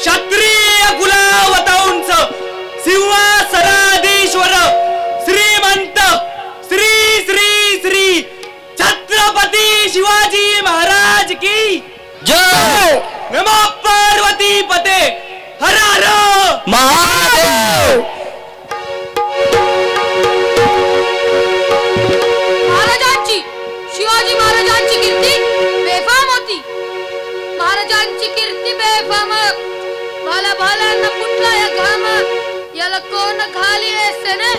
क्षत्रिय कुलावतांच सिंहासनाधीश्वर श्रीमंत श्री श्री श्री छत्रपती शिवाजी महाराज की जय। नमो पार्वती पते हर हर महादेव। महाराजांची शिवाजी महाराजांची कीर्ती बेफाम होती। महाराजांची कीर्ती बेफाम भाला भालांना फुटला या घाम याला कोण खाली सेने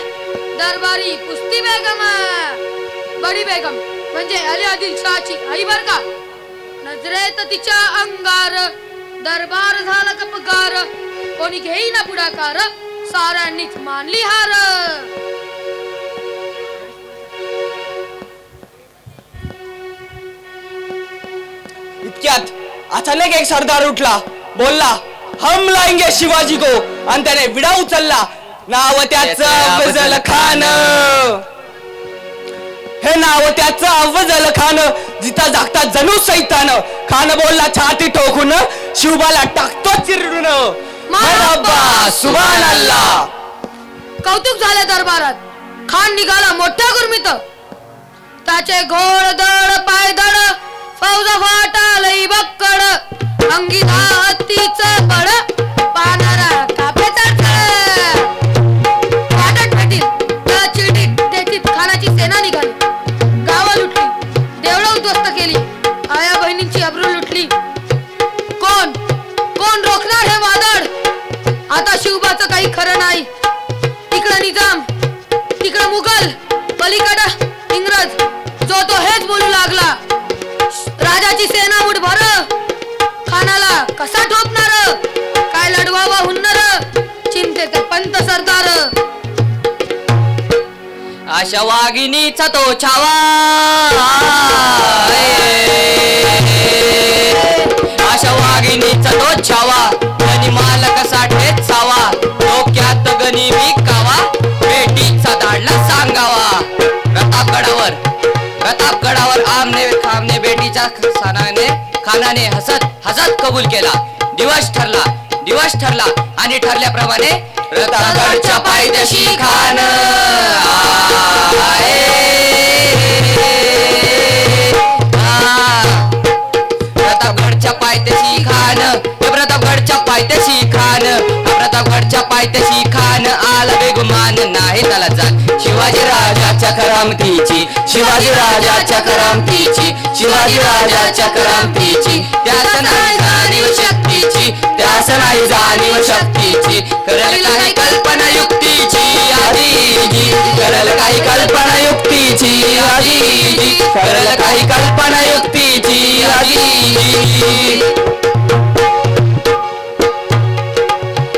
दरबारी कुस्ती बेगम बडी बेगम म्हणजे अली आदिलशाहची आई बर का। नजरेत तिच्या अंगार दरबार झाला कपकार कोणी घेईना पुढाकार साऱ्यांनीच मानली हार। इतक्यात अचानक एक सरदार उठला बोलला हम लाएंगे शिवाजी को आणि त्याने विडा उचलला नाव त्याचं अफजल खान। हे नाव त्याचं अफजल खान जिता जागता जणू सैतान खान बोलला छाती ठोकून शिवबाला टाकतो चिरडून मरहबा सुभान अल्लाह। कौतुक झाले दरबारात खान निघाला मोठ्या गुरमीत त्याचे घोड दड पाय दड फौज फाटा लई बक्कड अंगी हत्तीच बळ पानारा कापे चढ वाटत भेटील त्या चिडीत तेथीत खानाची सेना निघाली गाव लुटली देवळं उद्ध्वस्त केली आया बहिणींची अब्रू लुटली। कोण कोण रोखणार हे वादळ आता शिवबाचं काही खरं नाही। तिकडं निजाम तिकडं मुघल पलीकडं इंग्रज जो तो हेच बोलू लागला राजाची सेना मुठभर खानाला कसा ठोकणार काय लढवावा हुन्नर चिंतेत पंत सरदार। अशा वाघिणीचा तो छावा अशा वाघिणीचा तो छावा आणि मालक साठेत सावा डोक्यात गणी विकावा बेटीचा दाडला सांगावा। प्रतापगडावर आमने खामने बेटीच्या खानाने हसत हसत कबूल केला। दिवस ठरला आणि ठरल्याप्रमाणे प्रतापगडच्या पायथ्याशी खान प्रतापगडच्या पायथ्याशी खान आला बेगुमान नाही त्याला जाण शिवाजी राजाच्या करामतीची त्यास नाही जाणीव शक्तीची करल काही कल्पना युक्तीची आजीजी करल काही कल्पना युक्तीची आजीजी।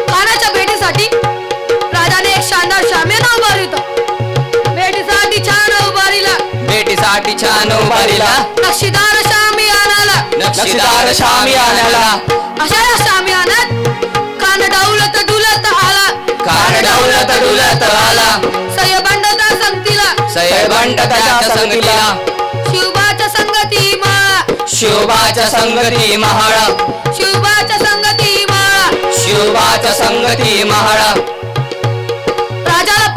खानाच्या भेटीसाठी राजाने एक शानदार शामियाना उभारला भेटीसाठी छान उभारीला नक्षीदार शामियानाला अशा या शामियानात खान डावलत डुलत आला सयबंडता संगतीला शिवबाच्या संगती महाळ राजाला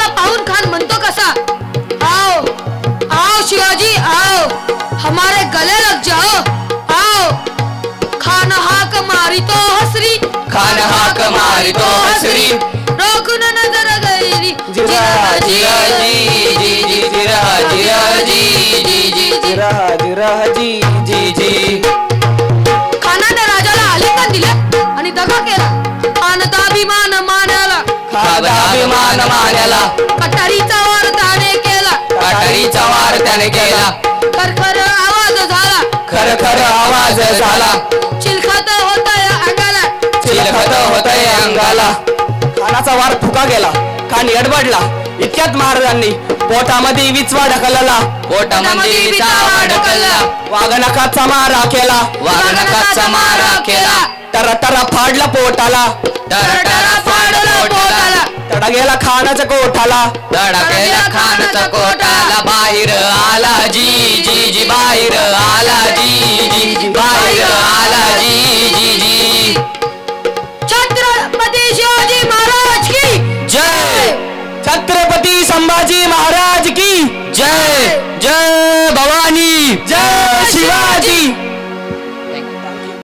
पाहून खान म्हणतो कसा आओ शिवाजी आओ हमारे गले लग जाओ आओ। खान हाक मारितो हसरी रोकून नजर गैरी खानाने राजाला आलिंगन दिले आणि दगा केला। खान दाभिमान मान्याला कटारीचा वार त्याने केला खरखर आवाज झाला चिलखत होता या अंगाला खानाचा वार फुका गेला खान एडबडला। इतक्यात महाराजांनी पोटामध्ये विचवा ढकलला वाघनखाचा मारा केला तर फाडला पोटाला तडा गेला खानाच्या कोठाला बाहेर आला जी बाहेर आला जी छत्रपती शिवाजी महाराज की जय. छत्रपती संभाजी महाराज की जय. जय भवानी. जय शिवाजी.